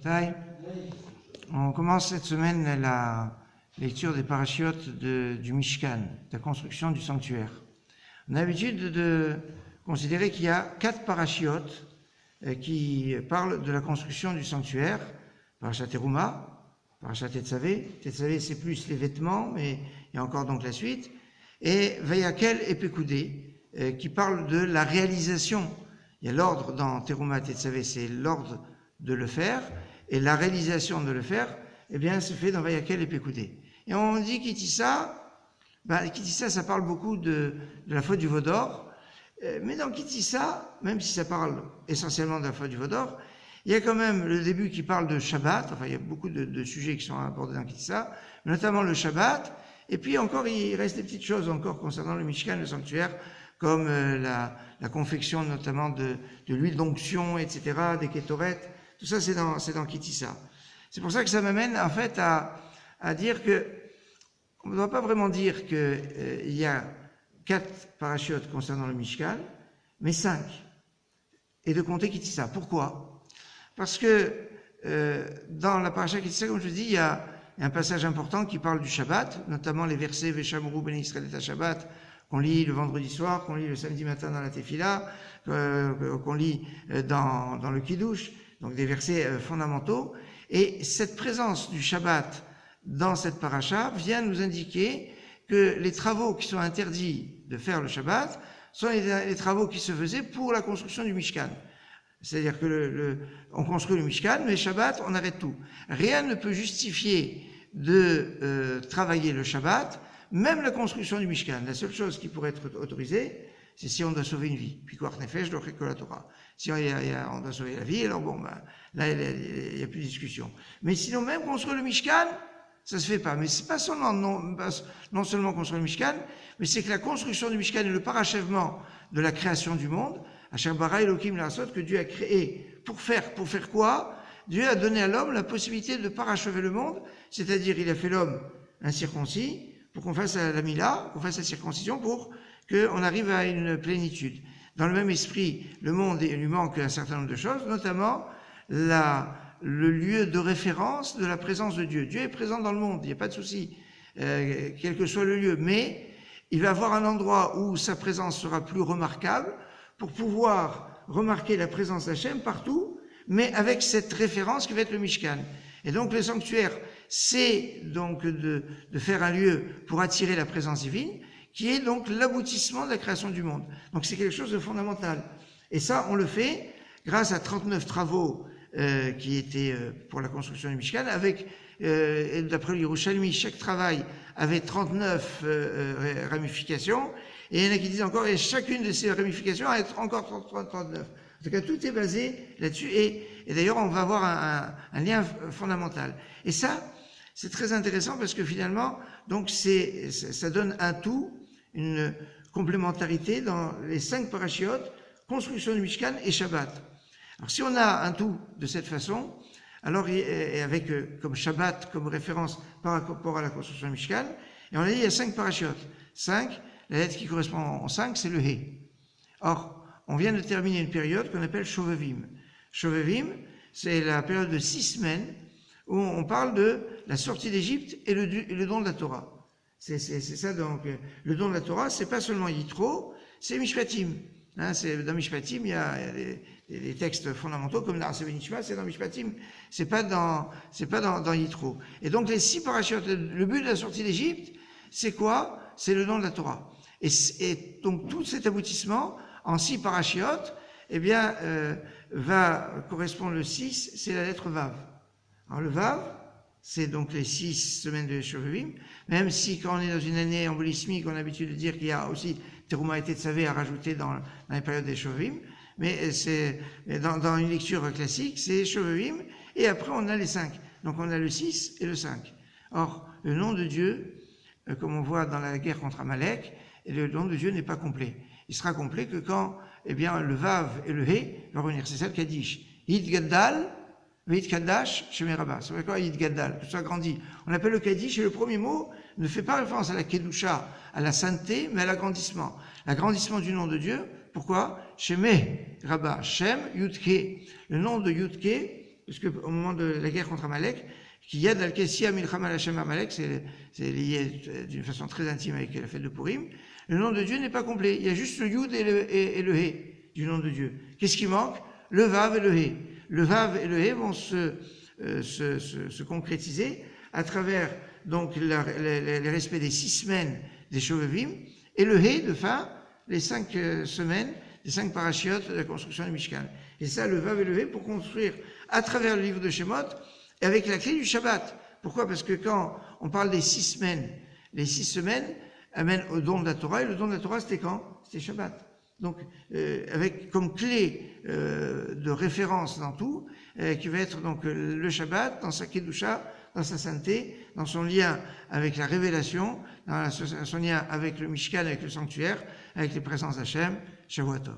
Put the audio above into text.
Taï. On commence cette semaine la lecture des parachiotes du Mishkan, de la construction du sanctuaire. On a l'habitude de considérer qu'il y a 4 parachiotes qui parlent de la construction du sanctuaire. Parashat Teruma, Parashat Tetzavé. Tetzavé, c'est plus les vêtements, mais il y a encore donc la suite. Et Vayakel et Pekoudé, qui parlent de la réalisation. Il y a l'ordre dans Teruma et Tetzavé, c'est l'ordre de le faire. Et la réalisation de le faire, eh bien, se fait dans Vayakel et Pekoudé. Et on dit Kitissa, Kitissa, ça parle beaucoup de la faute du veau d'or. Mais dans Kitissa, même si ça parle essentiellement de la faute du veau d'or, il y a quand même le début qui parle de Shabbat. Enfin, il y a beaucoup de sujets qui sont abordés dans Kitissa, notamment le Shabbat. Et puis encore, il reste des petites choses encore concernant le Mishkan, le sanctuaire, comme la confection notamment de l'huile d'onction, etc., des kétorettes. Tout ça, c'est dans Kitissa. C'est pour ça que ça m'amène en fait à dire que on ne doit pas vraiment dire qu'il y a 4 parachiotes concernant le Mishkan, mais 5. Et de compter Kitissa. Pourquoi? Parce que dans la paracha Kitissa, comme je dis, il y a un passage important qui parle du Shabbat, notamment les versets Veshamru ben Israël et Shabbat, qu'on lit le vendredi soir, qu'on lit le samedi matin dans la Tefila, qu'on lit dans le Kiddush, donc des versets fondamentaux. Et cette présence du Shabbat dans cette paracha vient nous indiquer que les travaux qui sont interdits de faire le Shabbat sont les travaux qui se faisaient pour la construction du Mishkan. C'est-à-dire que on construit le Mishkan, mais le Shabbat, on arrête tout. Rien ne peut justifier de travailler le Shabbat, même la construction du Mishkan. La seule chose qui pourrait être autorisée, c'est si on doit sauver une vie. Puis Kwar Nefesh, que la Torah. Si on doit sauver la vie, alors bon, là, il n'y a plus de discussion. Mais sinon, même construire le Mishkan, ça se fait pas. Mais c'est pas seulement, non seulement construire le Mishkan, mais c'est que la construction du Mishkan est le parachèvement de la création du monde. Asher bara Elohim la'asot, que Dieu a créé pour faire quoi? Dieu a donné à l'homme la possibilité de parachever le monde, c'est-à-dire il a fait l'homme incirconcis pour qu'on fasse la mila, qu'on fasse la circoncision pour qu'on arrive à une plénitude. Dans le même esprit, le monde lui manque un certain nombre de choses, notamment le lieu de référence de la présence de Dieu. Dieu est présent dans le monde, il n'y a pas de souci, quel que soit le lieu, mais il va avoir un endroit où sa présence sera plus remarquable pour pouvoir remarquer la présence d'Hachem partout, mais avec cette référence qui va être le Mishkan. Et donc le sanctuaire, c'est donc de faire un lieu pour attirer la présence divine, qui est donc l'aboutissement de la création du monde. Donc c'est quelque chose de fondamental. Et ça, on le fait grâce à 39 travaux qui étaient pour la construction du Mishkan, avec, d'après le Yerushalmi, chaque travail avait 39 ramifications, et il y en a qui disent encore, et chacune de ces ramifications a encore 39. En tout cas, tout est basé là-dessus, et d'ailleurs, on va avoir un lien fondamental. Et ça, c'est très intéressant parce que finalement, donc ça donne un tout, une complémentarité dans les 5 parachiotes, construction du Mishkan et Shabbat. Alors si on a un tout de cette façon, alors et avec comme Shabbat comme référence par rapport à la construction du Mishkan, et on a dit il y a 5 parachiotes. 5, la lettre qui correspond en 5, c'est le He. Or, on vient de terminer une période qu'on appelle Shovevim. Shovevim, c'est la période de 6 semaines où on parle de la sortie d'Égypte et le don de la Torah. C'est ça donc. Le don de la Torah, c'est pas seulement Yitro, c'est Mishpatim. Hein, dans Mishpatim, il y a des textes fondamentaux comme dans Nishma, c'est dans Mishpatim. C'est pas dans Yitro. Et donc les 6 parachiotes, le but de la sortie d'Égypte, c'est quoi? C'est le don de la Torah. Et donc tout cet aboutissement en 6 parachiotes, eh bien, va correspondre le 6, c'est la lettre Vav. Alors le Vav, c'est donc les 6 semaines de Shovevim, même si quand on est dans une année embolismique, on a l'habitude de dire qu'il y a aussi Teruma et Tetzavé à rajouter dans les périodes des Shovevim, mais c'est dans une lecture classique, c'est Shovevim, et après on a les 5. Donc on a le 6 et le 5. Or, le nom de Dieu, comme on voit dans la guerre contre Amalek, le nom de Dieu n'est pas complet. Il sera complet que quand, eh bien, le Vav et le He vont revenir. C'est ça le Kaddish. Yid Gaddal, Veit Kaddash, Shemei Rabbah. C'est quoi Yid Gaddal? Que ce soit grandi. On appelle le Kaddish, et le premier mot ne fait pas référence à la Kedusha, à la sainteté, mais à l'agrandissement. L'agrandissement du nom de Dieu. Pourquoi? Shemei Rabbah. Shem Yudke. Le nom de Yudke, puisque au moment de la guerre contre Amalek, qu'il y a dans le Kessia Milchama Hashem Amalek, c'est lié d'une façon très intime avec la fête de Purim, le nom de Dieu n'est pas complet. Il y a juste le Yud et le He du nom de Dieu. Qu'est-ce qui manque? Le Vav et le He. Le Vav et le He vont se concrétiser à travers donc les respects des 6 semaines des Shovavim et le He de fin, les 5 semaines, les 5 parachiotes de la construction du Mishkan. Et ça, le Vav et le He pour construire à travers le livre de Shemot et avec la clé du Shabbat. Pourquoi? Parce que quand on parle des 6 semaines, les 6 semaines amènent au don de la Torah, et le don de la Torah, c'était quand? C'était Shabbat. Donc, avec comme clé de référence dans tout, qui va être donc le Shabbat, dans sa Kedusha, dans sa sainteté, dans son lien avec la révélation, dans son lien avec le Mishkan, avec le sanctuaire, avec les présences d'Hachem, Shavuot Tov.